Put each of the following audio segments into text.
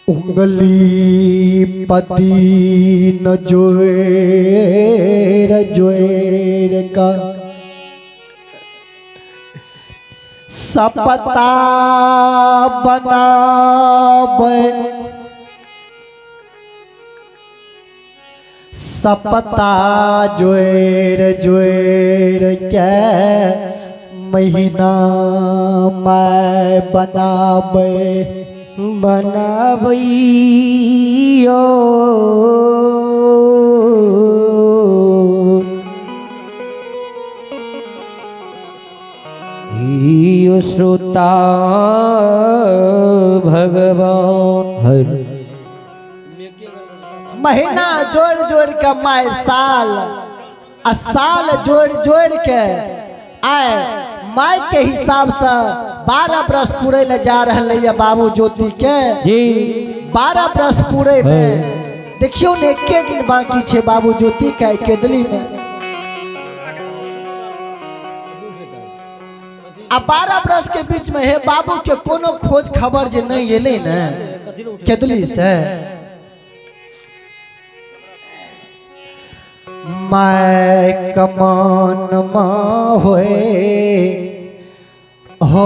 उंगली पति न जोर जोर का सपता बनावे सपता जोर जोर के महीना मैं बनावे बनावैयो यो श्रोता भगवान हर महीना जोड़ जोड़ के माय साल आ साल जोड़ जोड़ के आए माय के हिसाब से 12 बरस पूरे ले जा रहे है बाबू ज्योति के जी 12 बरस पूरे में देखियो ने एके दिन बाकी छे बाबू ज्योति के केदली में आ 12 बरस के बीच में हे बाबू के कोनो खोज खबर जे नहीं एले न केदली से मैं कमान मां होए हो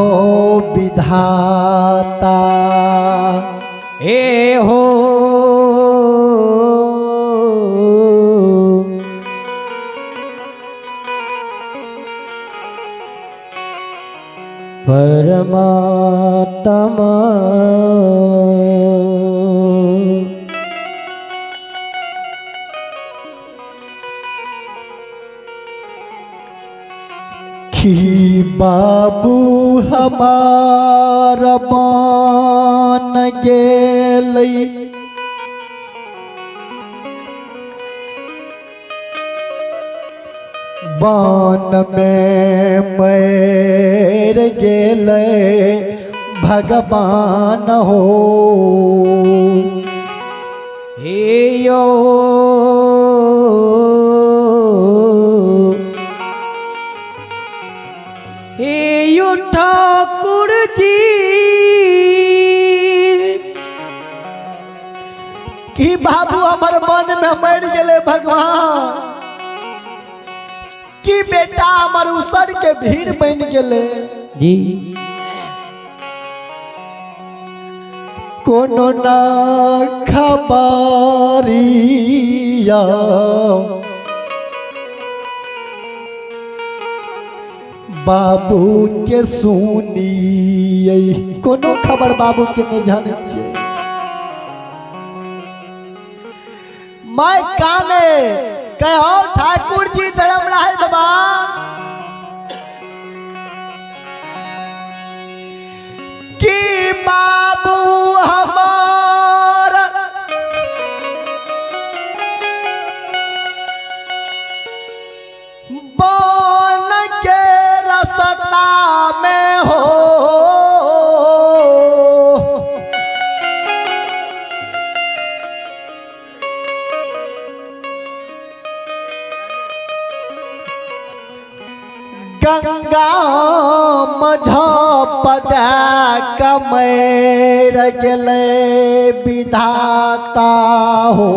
विधाता हे हो परमात्मा कि बाबू हमारा मान गेलै बान में मर गेलै भगवान हो हे यो हे यो ठाकुर जी कि बाबू हमार मन में मर गेले भगवान कि बेटा हमार उसर के भीड़ बन गेले जी कोनो ना खबरिया बाबू के सुनिए कोनो खबर बाबू के नहीं जाने छे मैं काने कहो ठाकुर जी धर्म रहे बाबा कि बाबू हमारा बन के रसता में हो गंगा मझपद कमर गेले विधाता हो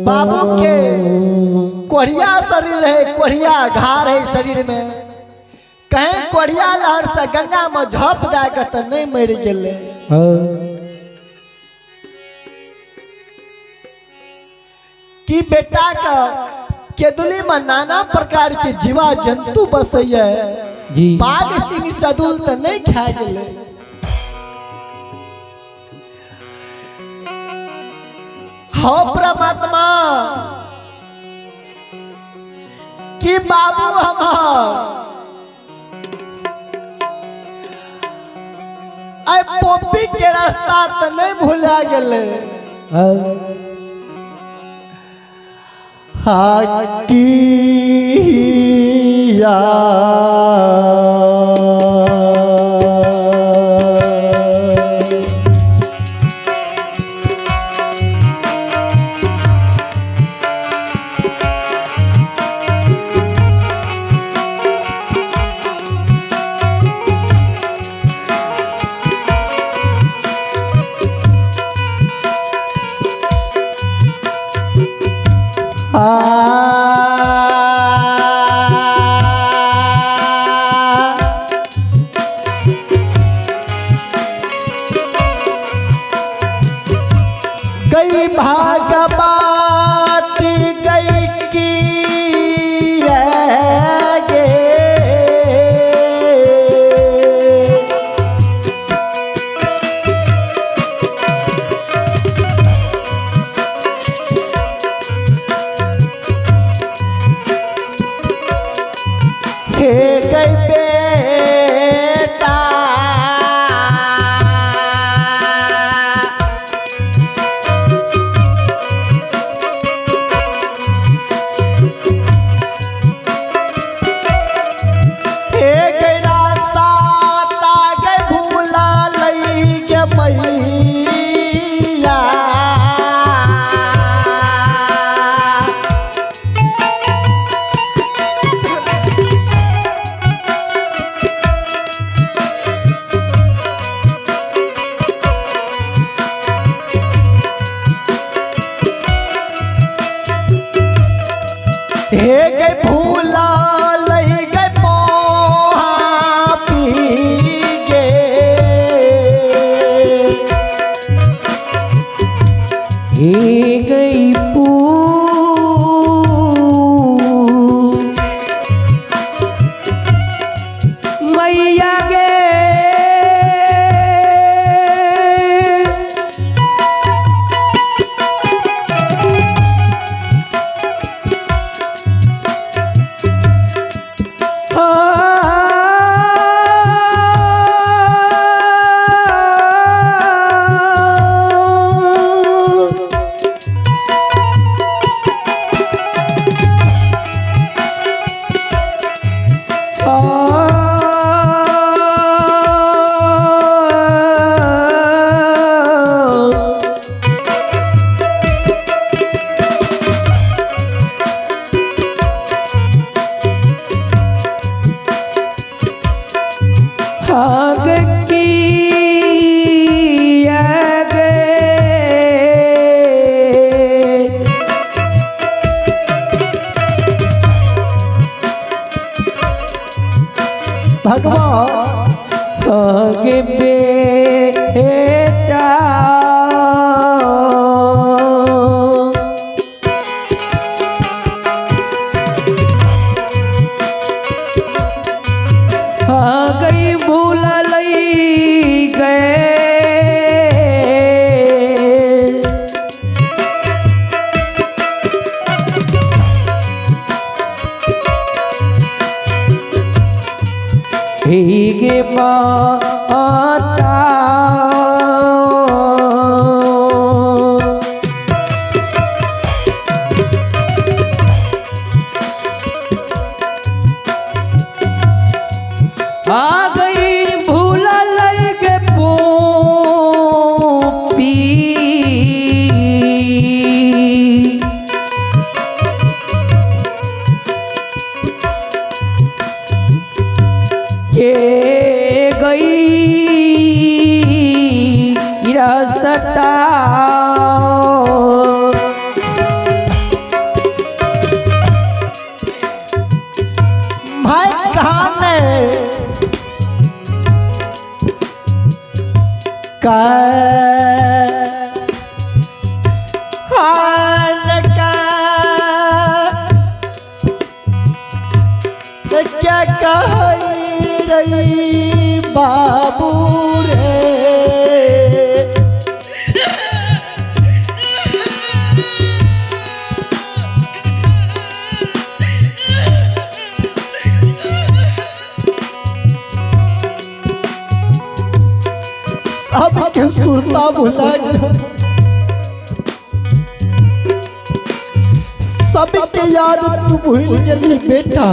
बाबू के कोढ़िया शरीर है कोढ़िया घार है शरीर में कहीं कोढ़िया लहर से गंगा में झप जाकर तो नहीं मर गेले कि बेटा का केदुली में नाना प्रकार के जीवा जंतु बसैया बाघ सिंह सदुल तो नहीं खा गेले हो परमात्मा कि बाबू हमार पोपी के रास्ता तो नहीं भूला गेले किया मैया गे भगवान आगे बेटा आ गई भूल लई गए भीगे माता आ गई भूल लई के पोपी के गई रास्ता भाई कहाने क्या कही रही बाबू रे अब के सुरता भुला गया सबके याद तू भूल गई बेटा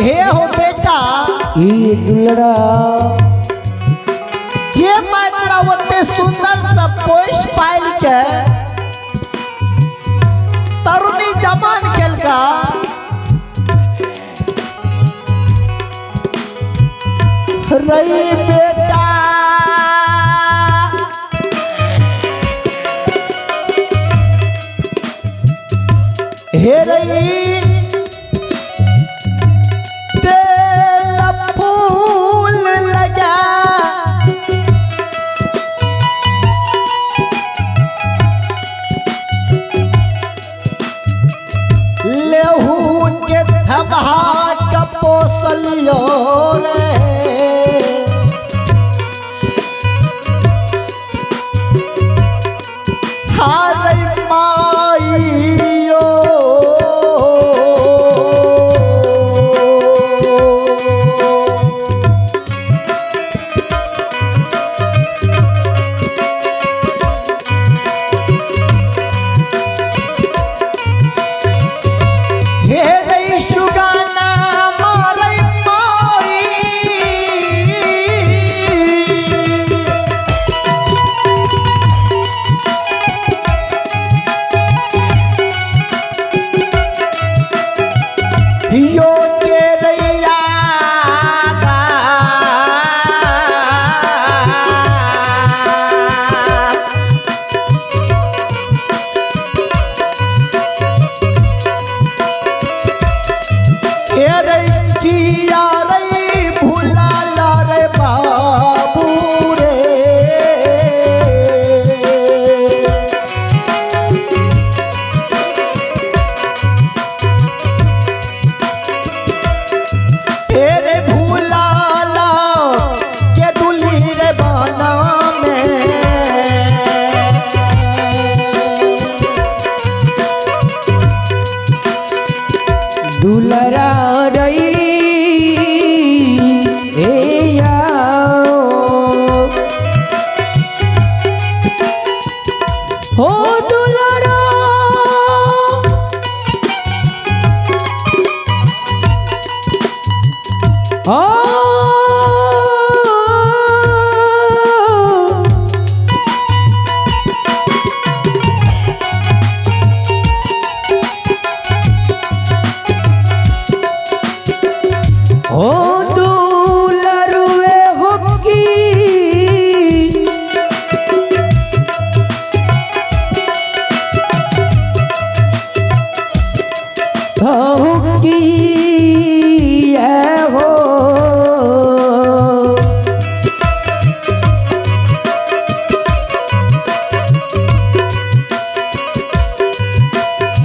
हे हो बेटा ई दुलड़ा जे मैं तेरा ओते सुंदर सा पोष पाइल के तरुणी जमान केलका रही बेटा हे रही फूल लगा लेहू के थबहा कपोसलियो रे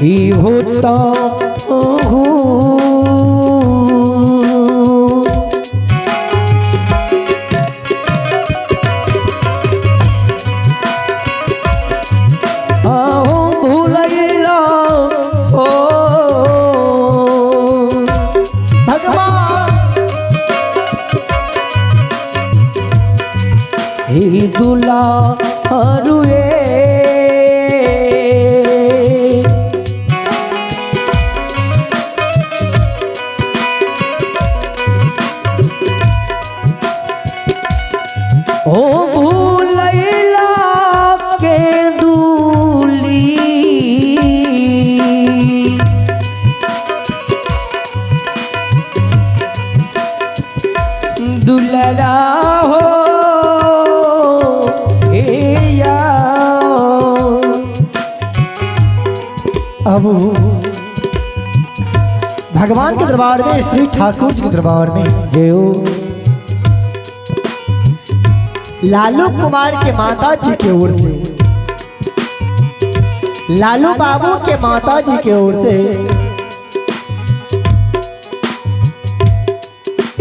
ही होता हूँ। ही दुला रुए ओ भूलैला के दूली दुलरा हो अब भगवान के दरबार में, श्री ठाकुर जी के दरबार में लालू कुमार के माता जी के ओर से, लालू बाबू के माता जी के ओर से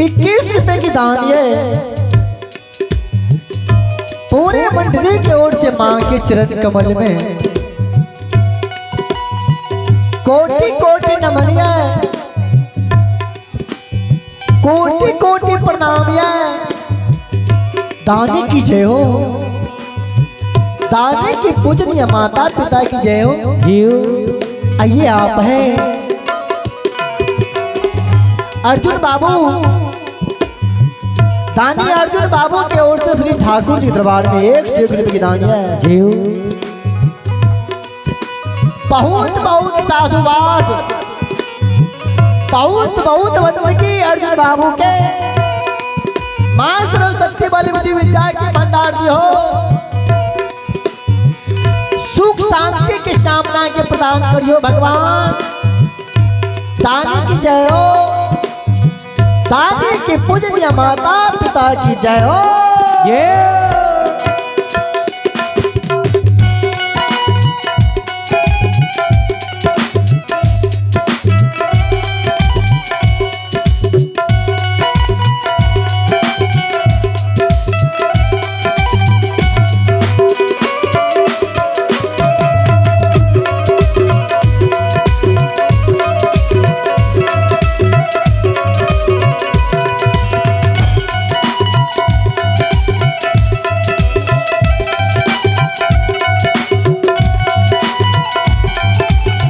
21 रुपए की दान है पूरे मंडली की ओर से मां के चरण कमल में कोटि कोटि नमनिया, कोटि कोटि प्रणामिया। दानी की जय हो, दानी की पूजनीय माता पिता की जय हो। आइए आप हैं अर्जुन बाबू, दानी अर्जुन बाबू के ओर से श्री ठाकुर जी दरबार में 1 रुपए की दान है। बहुत बहुत साधुवाद, बहुत बहुत वंदगी अर्जुन बाबू के। मां सरस्वती बलवती विद्या के भंडार दी हो, सुख शांति की कामना के प्रदान करियो भगवान। दानी की जय हो, दानी की पूजनीय माता पिता की जय हो।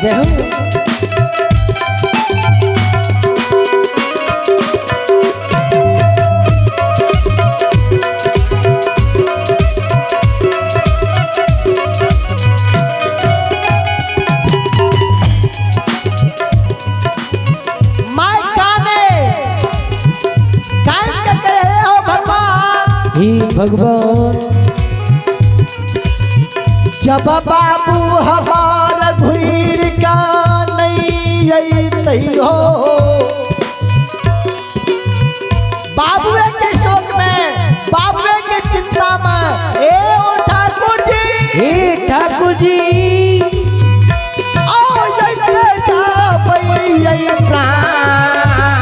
जय हो। भगवान जब बाबू हमारा घुर का नहीं सही हो, बाबुए के शोक में, बाबुए के चिंता में, ए ओ ठाकुर जी, हे ठाकुर जी आओ ये प्राण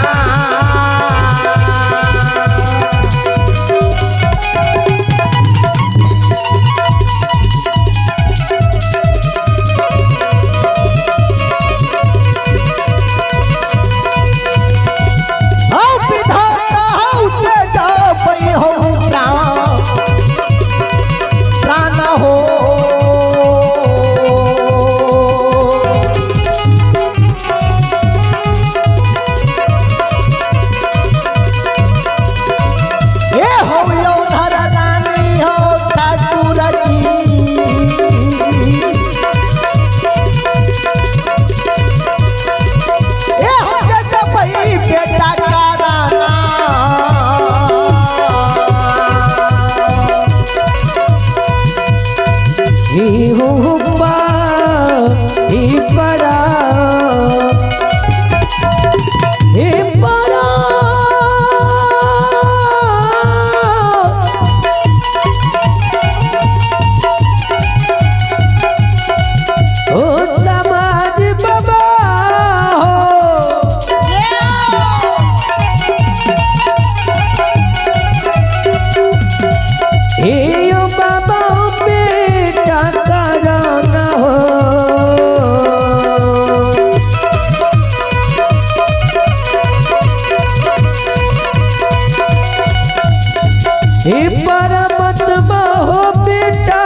मत हो बेटा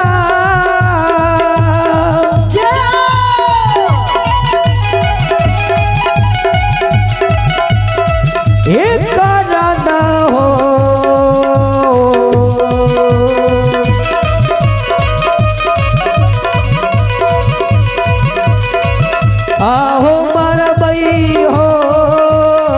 एक राना हो आहो मारा बई हो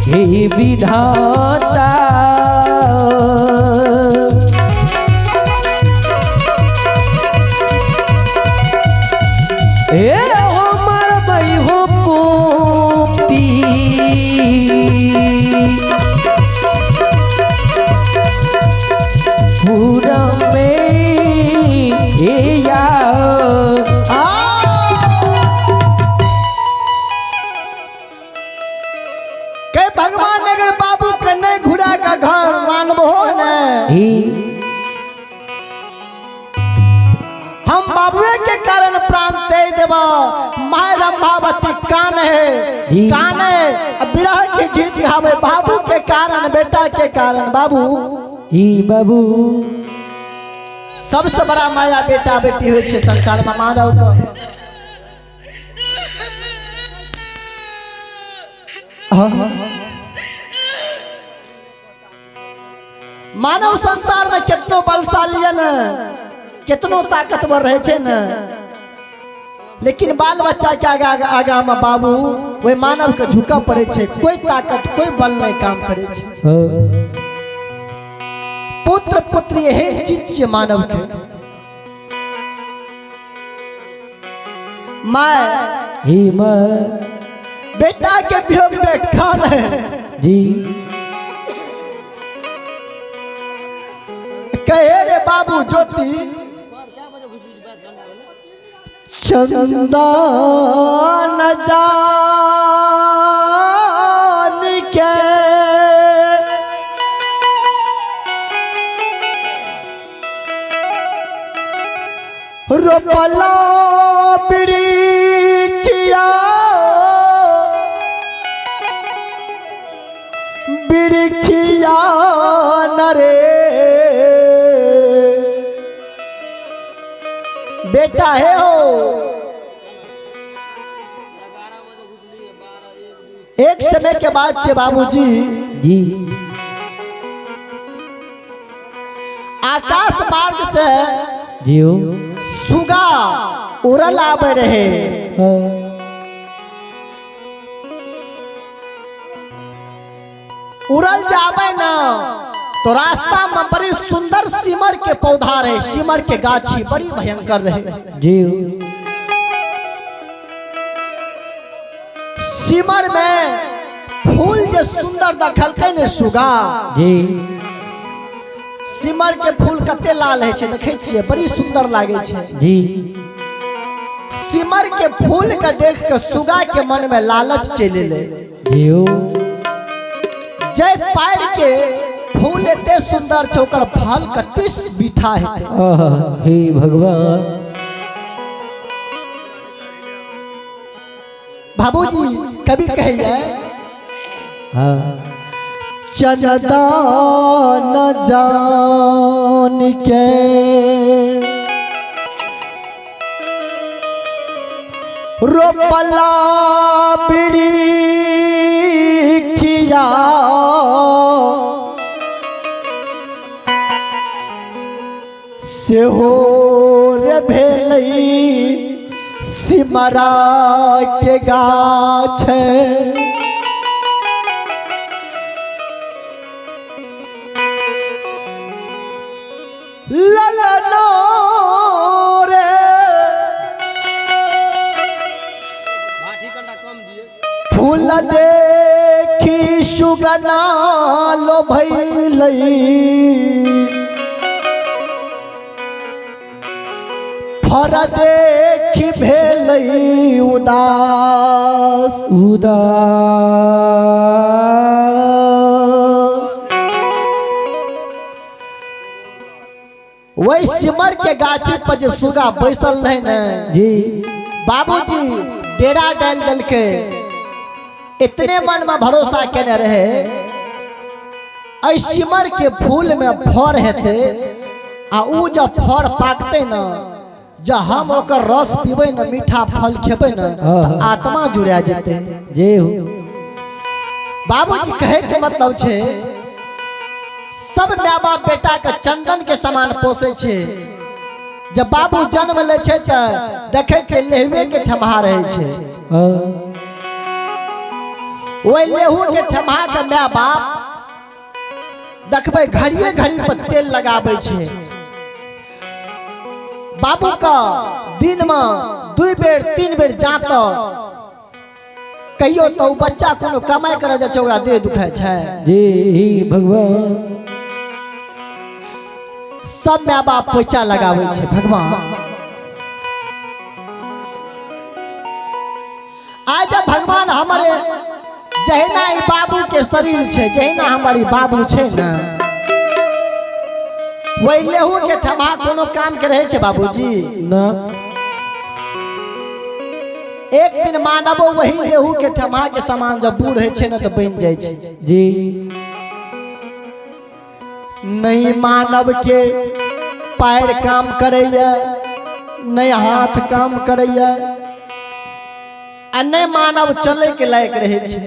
हे विधाता ए हो मारा बई हो पोपी पूरा में या के भगवान अगर बाबू के नहीं घुड़ा का घर मानबो ने हम बाबुए के कारण प्राण दे देव माय रंभावती कान है विरह के गीत गावे बाबू के कारण बेटा के कारण बाबू बाबू सबसे बड़ा माया बेटा बेटी हो संसार में मानव को मानव संसार में कितनो बलशाली है न कितनो ताकतवर रहे छे न लेकिन बाल बच्चा के आगा में बाबू वे मानव के झुका पड़े छे कोई ताकत कोई बल नहीं काम करे छे पुत्र पुत्री यही चीज छे मानव के माँ बेटा के वियोग में खान है जी कहे रे बाबू ज्योति चंदा न जान के रोपला बिरिचिया बिरिचिया नरे बेटा है हो एक समय के बाद से बाबूजी जी आकाश मार्ग से जियो सुगा उड़ल आवे रहे उड़ल जावे ना तो रास्ता में बड़ी सुंदर सिमर के पौधा रहे सिमर के गाछी बड़ी भयंकर रहे जियो सिमर में फूल जो सुंदर दखलकै ने सुगा जी सिमर के फूल कते लाल है देखे छिए बड़ी सुंदर लागे छे जी सिमर के फूल के देख के सुगा के मन में लालच चले ले जियो जय पैर के फूल एते सुंदर छे ओकर फल कते मीठा है हे भगवान बाबूजी कभी कहिए हाँ चनदा न जान के रोपला बिरिचिया सेहो रे भेलई सिमरा के गाछ ललनो रे फूल देखी सुगना लो भैलई फर देखी भेलई उदास वही सिमर के गाछी पर जो सुगा बैसल रहे न जी बाबूजी डेरा डाल दल के इतने मन में भरोसा केने रहे ऐ सिमर के फूल में फर हेते आ उ जब फर पाकते न जब हम ओकर रस पीबे न मीठा फल खेबे न तो आत्मा जुड़ा जेते। जय हो। बाबूजी कहे के मतलब छे सब माँ बाप बेटा के चंदन के समान पोसे छे। जब बाबू जन्म ले छे त देखे छे लेहुए के ठमहा रहे छे। ओइ लेहू के ठमहा के माँ बाप देखबे घड़िए घड़ी पर तेल लगाबे छे। बाबू का दिन में 2 बेर 3 बेर जात कहियो तो बच्चा कोनो कमाई करे जाय छे ओकरा देह दुखाय छे। जी भगवान। सब माँ बाप पैसा लगावे छे भगवान। आज भगवान हमारे जहिना ई बाबू के शरीर छे जहिना हमारी बाबू छे ना वही लेहू के थमा कोनो काम के रहे छे बाबूजी ना। एक दिन मानवो वही लेहू के थमा के समान जब बूढ़ है छे ना तो बन जाय छे। जी नहीं मानव के पैर काम करैया नहीं हाथ काम करैया आ नहीं मानव चले के लायक रहे छे।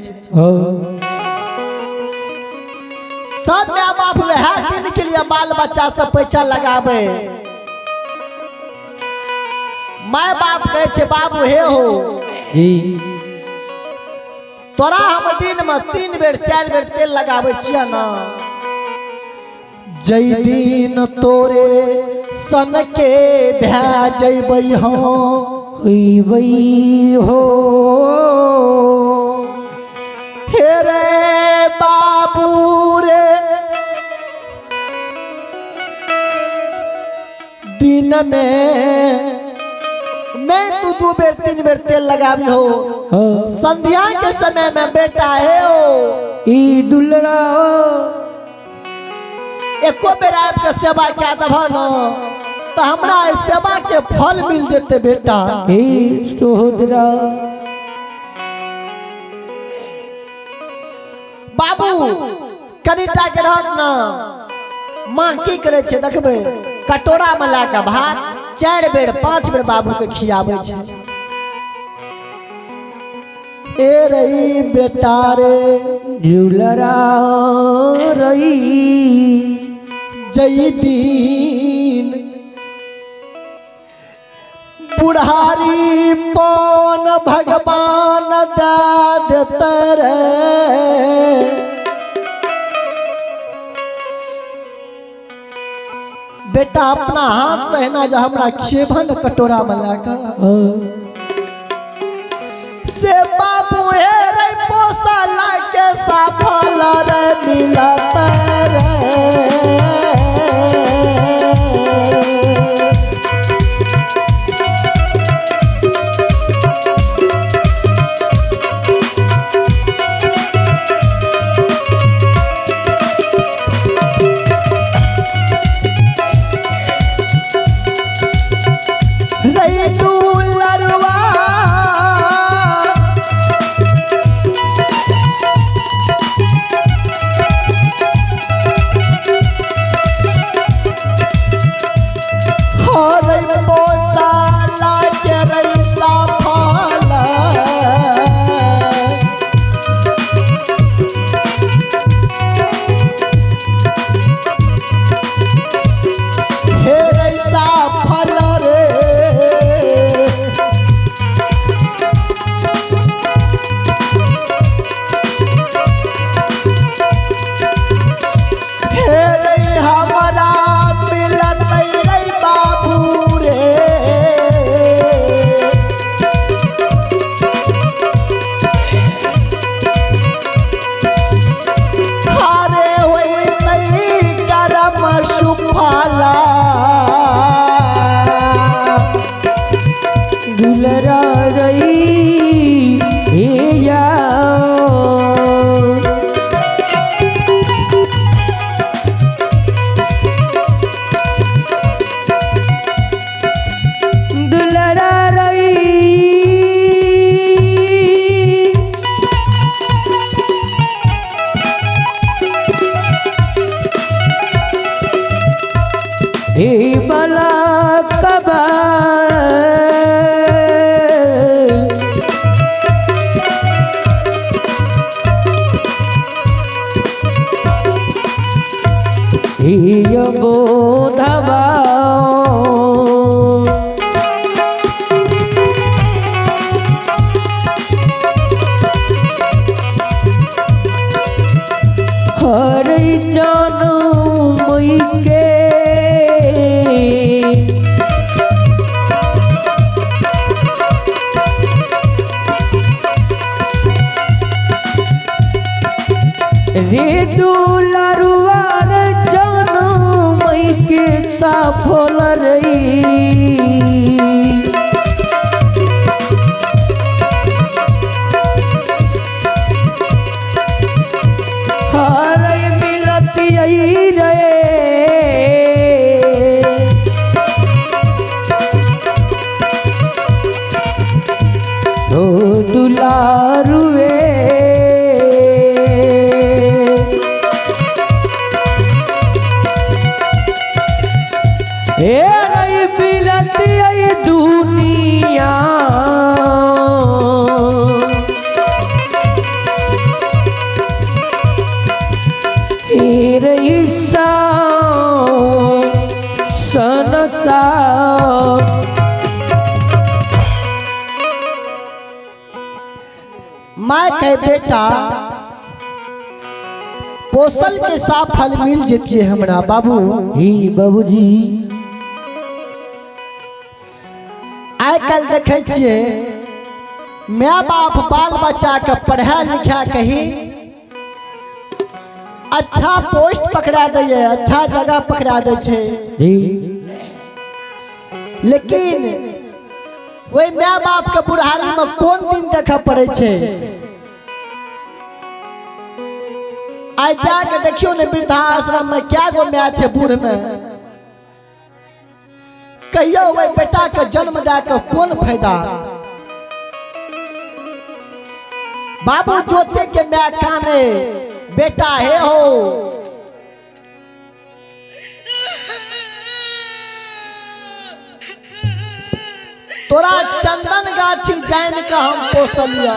सब माँ बाप वह दिन के लिए बाल बच्चा सब पैसा लगावे। माँ बाप कहे छे बाबू हे हो तोरा हम दिन में 3 बेर 4 बेर तेल लगावे छिया ना जई दिन तोरे सन के भै जइबै हो हे रे बाबू रे दिन में नहीं तू 2 बेर 3 बेर तेल लगावी हो। संध्या के समय में बेटा है हो ई दुलरा एको बेर आब के सेवा क्या दबा न तो हमरा सेवा के फल मिल जेते बेटा। हे सोदरा बाबू कनिटा के रहत न मां की करे छे देखबे कटोरा में ला के भात 4 बेर 5 बेर बाबू के खियाबे छे। ए रही बेटा रे दुलरा रही जई दिन बुढ़ारी पौन भगवान दे देते रे बेटा अपना हाथ से है ना जो हमरा खेबन कटोरा में लाकर से बाबू हे रे पोसला के सफल रे मिलत रे। हे बला कबा हे बोधवा हर जनम के रे दुलारुआर जनम के सफल रही हर मिलती रे ओ दुलारुए ए रे मिलती दुनिया ईसा सनसा मैं कहे बेटा पोसल के साफ फल मिल जेतिए हमरा बाबू। ही बाबूजी आइ कल देखे छिए माय बाप बाल बच्चा के पढ़ा लिखा कही अच्छा पोस्ट पकड़ा दे, अच्छा जगह पकड़ा दे छे, लेकिन वही माय बाप के बुढ़ारी में कौन दिन देखे पड़े छे। आज जाके देखियो ने वृद्धाश्रम में क्या गो माय छे बूढ़ में, कहियो वही बेटा के जन्म दे के कौन फायदा। बाबू जोते के माय काने बेटा हे हो तोरा चंदन गाछी जान के हम पोसलिया।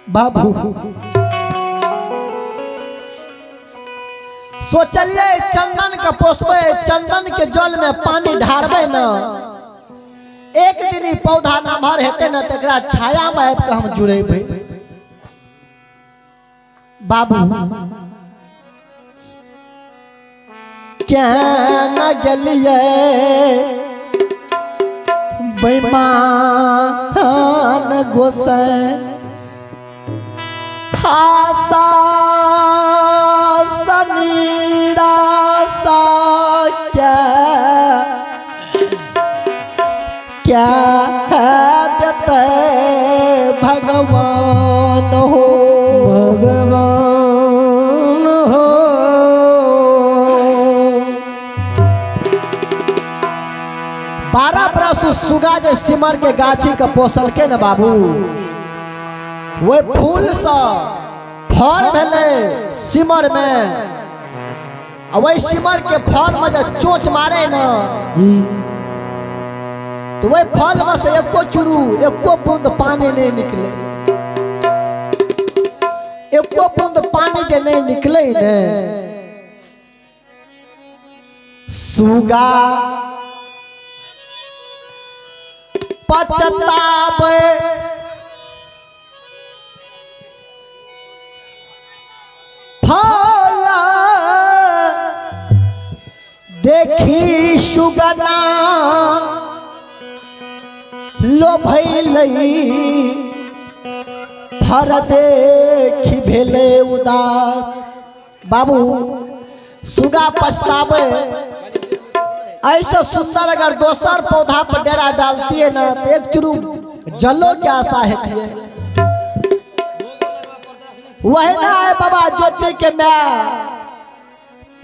बाबू सोचलिए चंदन के पोसबे, चंदन के जल में पानी ढारबे न, एक दिन ही पौधा नमहर हेते न तकरा छाया में आबि के हम जुड़ेबे। बाबू क्या न गेलिए बेईमान गोसाई आशा निराशा क्या देते भगवान हो, भगवान हो। 12 बरस सुगा जे सिमर के गाछी के पोसल के न बाबू, वो फूल से फल भेले सिमर में, वही सिमर के फल में जब चोंच मारे न तो वही फल में से एको चुरू एको बूंद पानी नहीं निकले। एको बूंद पानी जे नहीं निकले ने, सुगा पचतावे फल देखी सुगना लो भैलई, फर देखी भेले उदास। बाबू सुगा पछतावे, ऐसे सुंदर अगर दोसर पौधा पर डेरा डालती है ना तो एक चुरू जलो की आशा है। वही ना है बाबा ज्योति के मैं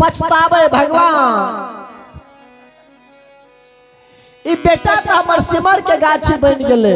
पछतावे भगवान, ई बेटा तो हमर सिमर के गाछी बन गेले।